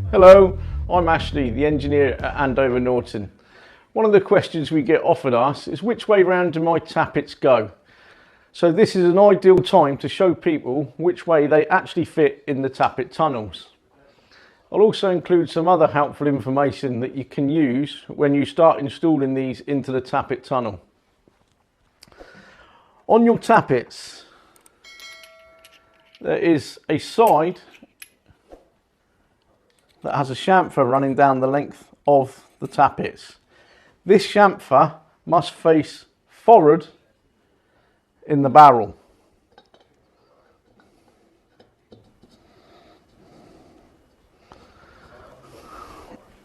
Hello, I'm Ashley, the engineer at Andover Norton. One of the questions we get often asked is which way round do my tappets go? So this is an ideal time to show people which way they actually fit in the tappet tunnels. I'll also include some other helpful information that you can use when you start installing these into the tappet tunnel. On your tappets, there is a side that has a chamfer running down the length of the tappets. This chamfer must face forward in the barrel.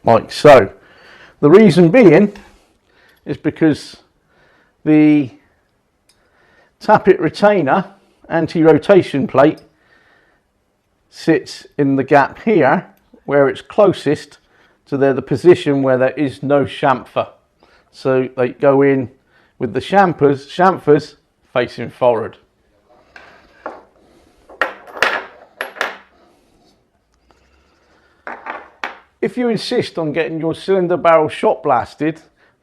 Like so. The reason being is because the tappet retainer anti-rotation plate sits in the gap here where it's closest to the position where there is no chamfer. So they go in with the chamfers facing forward. If you insist on getting your cylinder barrel shot blasted,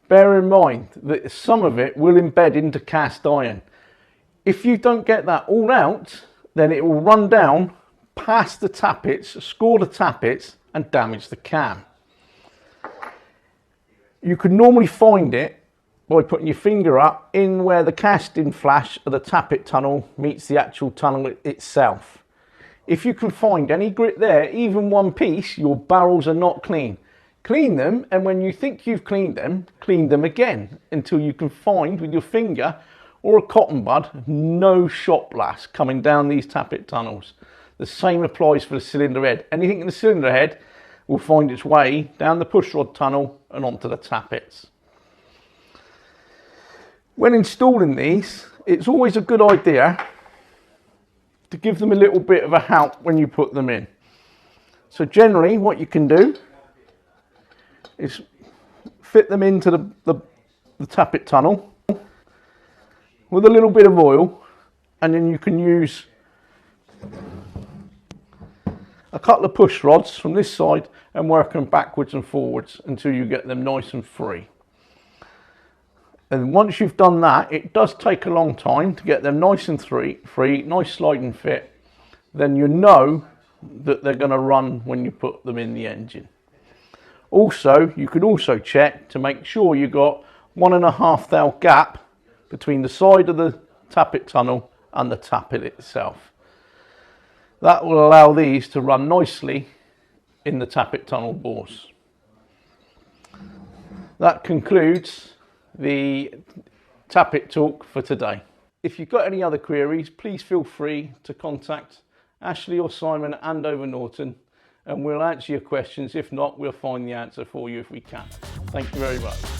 bear in mind that some of it will embed into cast iron. If you don't get that all out, then it will run down past the tappets, score the tappets and damage the cam. You can normally find it by putting your finger up in where the casting flash of the tappet tunnel meets the actual tunnel itself. If you can find any grit there, even one piece, your barrels are not clean. Clean them, and when you think you've clean them again until you can find with your finger or a cotton bud no shot blast coming down these tappet tunnels. The same applies for the cylinder head. Anything in the cylinder head will find its way down the pushrod tunnel and onto the tappets. When installing these, it's always a good idea to give them a little bit of a help when you put them in. So generally what you can do is fit them into the tappet tunnel with a little bit of oil, and then you can use a couple of push rods from this side and work them backwards and forwards until you get them nice and free. And once you've done that, it does take a long time to get them nice and free, nice sliding fit. Then you know that they're going to run when you put them in the engine. Also, you can also check to make sure you got 1.5 thou gap between the side of the tappet tunnel and the tappet itself. That will allow these to run nicely in the tappet tunnel bores. That concludes the tappet talk for today. If you've got any other queries, please feel free to contact Ashley or Simon at Andover Norton, and we'll answer your questions. If not, we'll find the answer for you if we can. Thank you very much.